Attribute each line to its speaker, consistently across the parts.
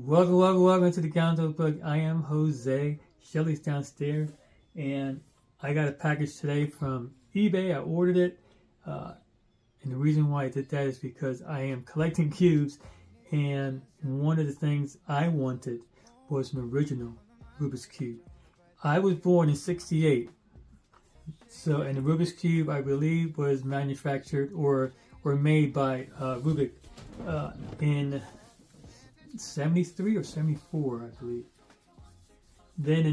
Speaker 1: Welcome to the Counterfeits Book. I am Jose. Shelly's downstairs, and I got a package today from eBay. I ordered it, and the reason why I did that is because I am collecting cubes, and one of the things I wanted was an original Rubik's Cube. I was born in '68, and the Rubik's Cube, I believe, was manufactured or made by Rubik in 73 or 74, I believe. Then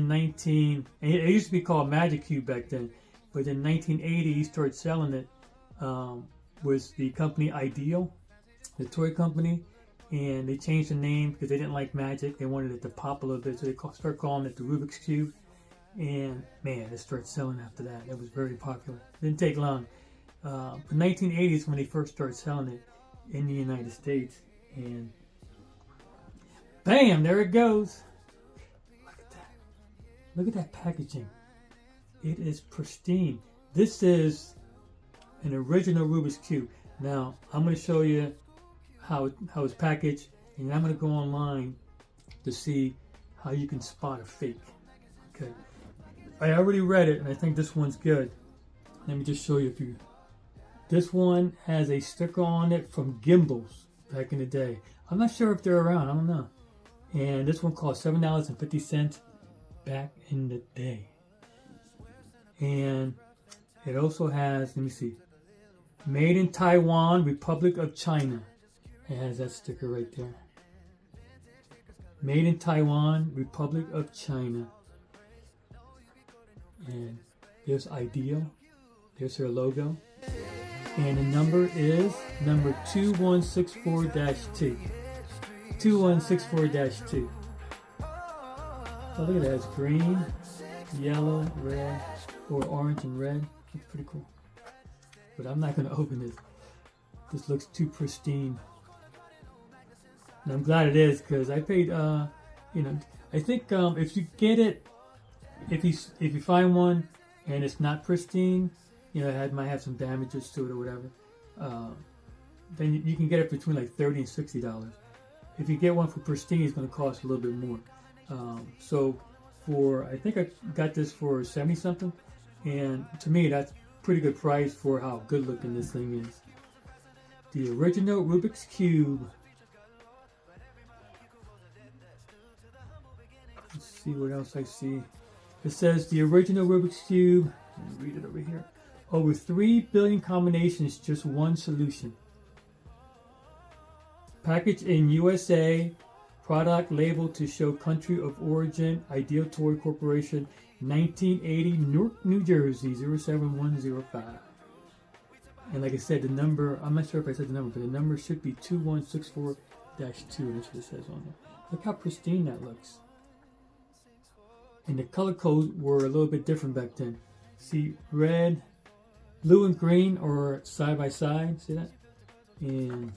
Speaker 1: it used to be called Magic Cube back then, but in 1980 he started selling it. Was the company Ideal, the toy company, and they changed the name because they didn't like Magic. They wanted it to pop a little bit, so they started calling it the Rubik's Cube. And man, it started selling after that. It was very popular. Didn't take long. But 1980 is when they first started selling it in the United States, and bam, there it goes. Look at that. Look at that packaging. It is pristine. This is an original Rubik's Cube. Now, I'm going to show you how it's packaged, and I'm going to go online to see how you can spot a fake. Okay. I already read it, and I think this one's good. Let me just show you a few. This one has a sticker on it from Gimbals back in the day. I'm not sure if they're around. I don't know. And this one cost $7.50 back in the day. And it also has, let me see, made in Taiwan, Republic of China. It has that sticker right there. Made in Taiwan, Republic of China. And there's Ideal. There's her logo. And the number is number 2164-2. 2164-2. Oh, look at that. It's green, yellow, red, or orange and red. It's pretty cool. But I'm not going to open this. This looks too pristine. And I'm glad it is, because I paid, I think if you get it, if you find one and it's not pristine, it might have some damages to it or whatever, then you can get it between like $30 and $60. If you get one for pristine, it's going to cost a little bit more. I think I got this for 70 something, and to me that's pretty good price for how good looking this thing is. The original Rubik's Cube. Let's see what else I see. It says the original Rubik's Cube. Let me read it over here. Over 3 billion combinations, just one solution. Packaged in USA, product labeled to show country of origin, Ideal Toy Corporation, 1980, Newark, New Jersey, 07105. And like I said, the number, I'm not sure if I said the number, but the number should be 2164-2, and that's what it says on there. Look how pristine that looks. And the color codes were a little bit different back then. See, red, blue and green are side by side, see that? And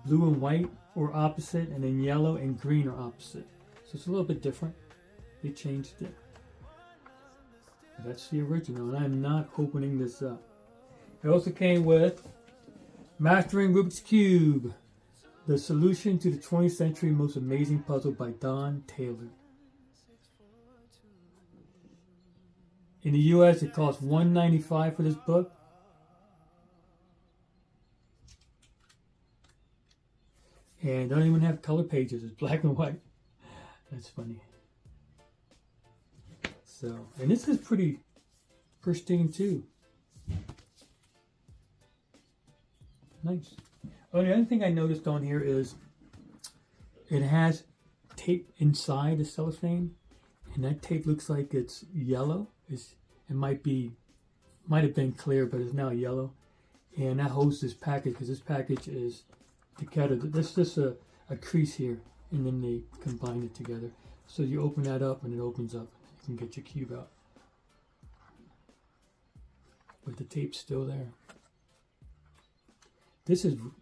Speaker 1: blue and white are opposite, and then yellow and green are opposite. So it's a little bit different. They changed it. But that's the original, and I'm not opening this up. It also came with Mastering Rubik's Cube, the solution to the 20th century most amazing puzzle by Don Taylor. In the US, it costs $1.95 for this book. And don't even have color pages. It's black and white. That's funny. So, and this is pretty pristine too. Nice. Oh, the other thing I noticed on here is it has tape inside the cellophane, and that tape looks like it's yellow. It might have been clear, but it's now yellow, and that holds this package, because this package is together. There's just a crease here, and then they combine it together. So you open that up, and it opens up. You can get your cube out, but the tape's still there.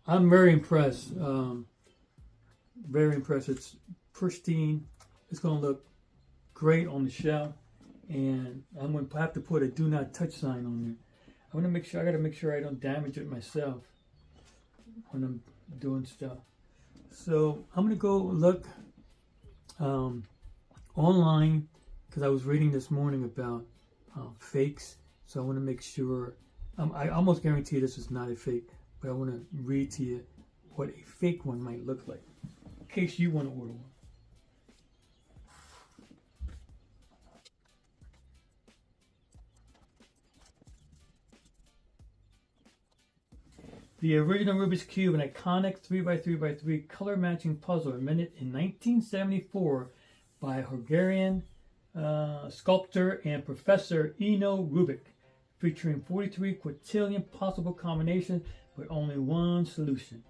Speaker 1: I'm very impressed. Very impressed. It's pristine. It's going to look great on the shelf. And I'm going to have to put a do not touch sign on there. I got to make sure I don't damage it myself. when I'm doing stuff. So I'm gonna go look online because I was reading this morning about fakes. So I want to make sure. I almost guarantee this is not a fake, but I want to read to you what a fake one might look like, in case you want to order one. The original Rubik's Cube, an iconic 3x3x3 color matching puzzle invented in 1974 by Hungarian sculptor and professor Eno Rubik, featuring 43 quintillion possible combinations but only one solution.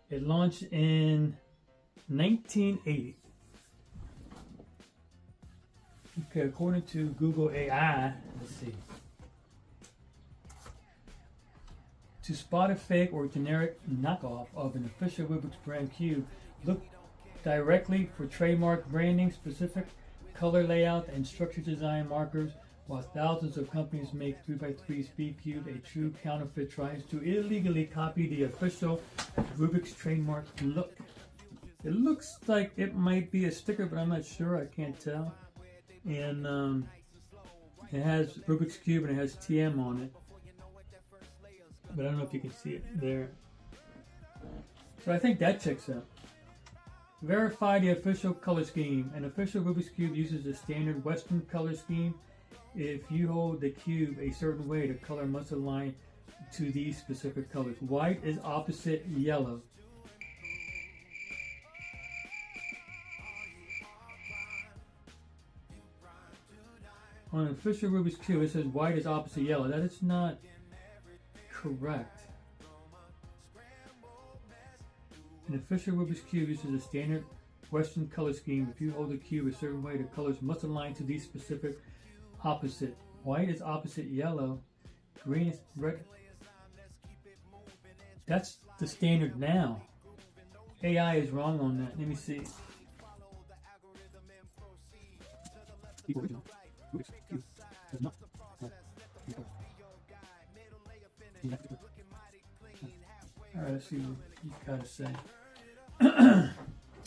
Speaker 1: It launched in 1980. Okay, according to Google AI, let's see. To spot a fake or generic knockoff of an official Rubik's brand cube, look directly for trademark branding, specific color layout, and structure design markers. While thousands of companies make 3x3 Speed Cube, a true counterfeit tries to illegally copy the official Rubik's trademark look. It looks like it might be a sticker, but I'm not sure. I can't tell. And it has Rubik's Cube and it has TM on it. But I don't know if you can see it there. So I think that checks out. Verify the official color scheme. An official Rubik's Cube uses a standard Western color scheme. If you hold the cube a certain way, the color must align to these specific colors. White is opposite yellow. On an official Rubik's Cube, it says white is opposite yellow. That is not correct. An official Rubik's Cube uses a standard Western color scheme. If you hold the cube a certain way, the colors must align to these specific opposite. White is opposite yellow. Green is red. That's the standard now. AI is wrong on that. Let me see. Alright, let's see what you gotta say.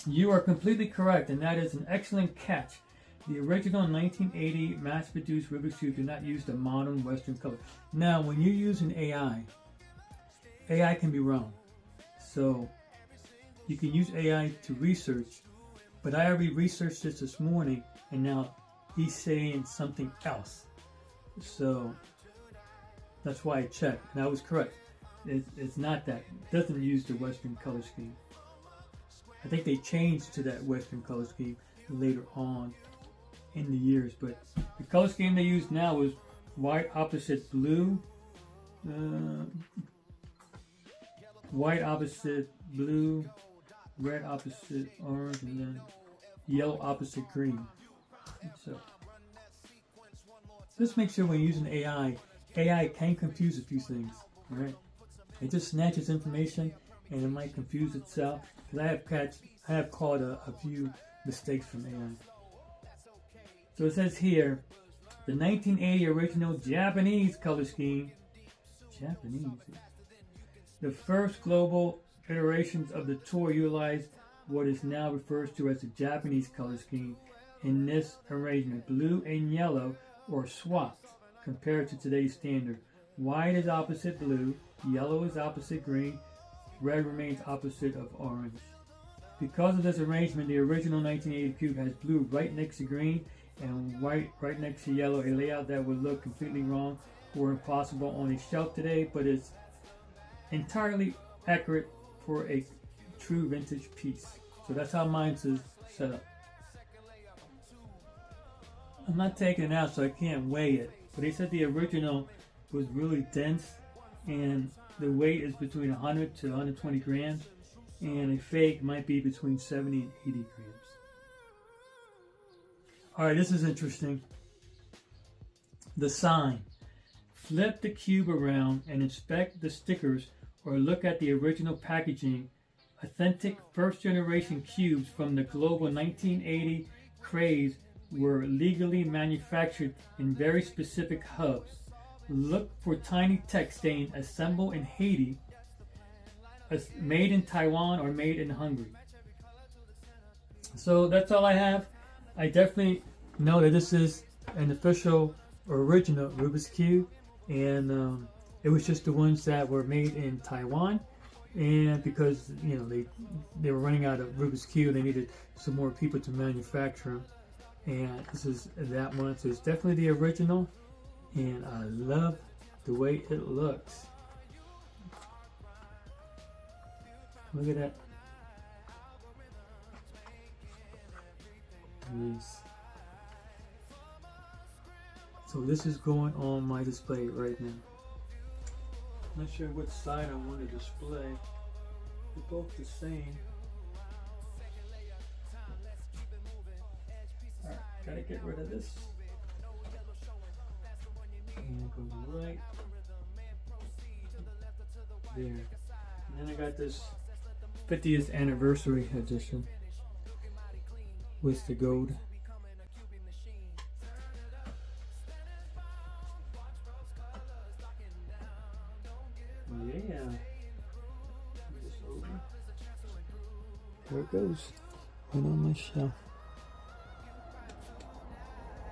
Speaker 1: You are completely correct, and that is an excellent catch. The original 1980 mass-produced Rubik's Cube did not use the modern Western color. Now, when you use an AI can be wrong. So, you can use AI to research, but I already researched this morning, and now he's saying something else. So, that's why I checked, and I was correct. It's not that. It doesn't use the Western color scheme. I think they changed to that Western color scheme later on in the years, but the color scheme they use now is white opposite blue, white opposite blue, red opposite orange, and then yellow opposite green. So just make sure when you're using AI can confuse a few things, right? It just snatches information and it might confuse itself. Because I have caught a few mistakes from AI. So it says here, the 1980 original Japanese color scheme. Japanese. The first global iterations of the toy utilized what is now referred to as the Japanese color scheme. In this arrangement, blue and yellow are swapped compared to today's standard. White is opposite blue, yellow is opposite green, red remains opposite of orange. Because of this arrangement, the original 1980 cube has blue right next to green and white right next to yellow, a layout that would look completely wrong or impossible on a shelf today, but is entirely accurate for a true vintage piece. So that's how mine's is set up. I'm not taking it out, so I can't weigh it. But they said the original was really dense, and the weight is between 100 to 120 grams, and a fake might be between 70 and 80 grams. Alright, this is interesting. The sign. Flip the cube around and inspect the stickers or look at the original packaging. Authentic first-generation cubes from the global 1980 craze were legally manufactured in very specific hubs. Look for tiny text saying assembled in Haiti. made in Taiwan or made in Hungary. So that's all I have. I definitely know that this is an official original Rubik's Cube, and it was just the ones that were made in Taiwan, and because they were running out of Rubik's Cube, they needed some more people to manufacture them, and this is that one. So it's definitely the original, and I love the way it looks. Look at that. Nice. So this is going on my display right now. Not sure which side I want to display. They're both the same. Alright, gotta get rid of this. And go right there. And then I got this 50th anniversary edition with the gold. Yeah. There it goes. Right on my shelf.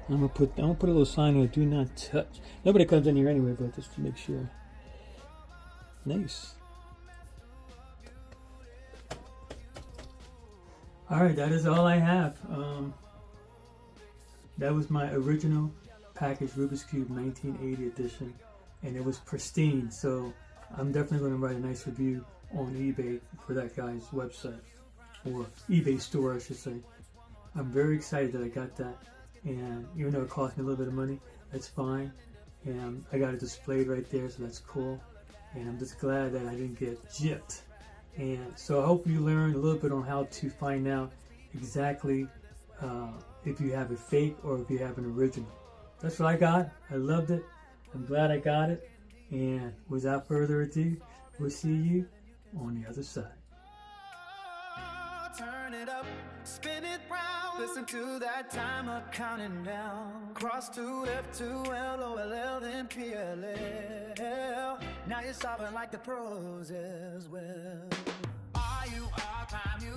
Speaker 1: I'm gonna put a little sign on it, do not touch. Nobody comes in here anyway, but just to make sure. Nice. Alright, that is all I have. That was my original package Rubik's Cube 1980 edition, and it was pristine, so I'm definitely going to write a nice review on eBay for that guy's website, or eBay store I should say. I'm very excited that I got that, and even though it cost me a little bit of money, that's fine, and I got it displayed right there, so that's cool, and I'm just glad that I didn't get gypped. And so I hope you learned a little bit on how to find out exactly if you have a fake or if you have an original. That's what I got. I loved it. I'm glad I got it. And without further ado, we'll see you on the other side.
Speaker 2: Turn it up, spin it round. Listen to that timer counting down. Cross to F to L, O, L, L, then P, L, L. Now you're solving like the pros as well. Are you all time you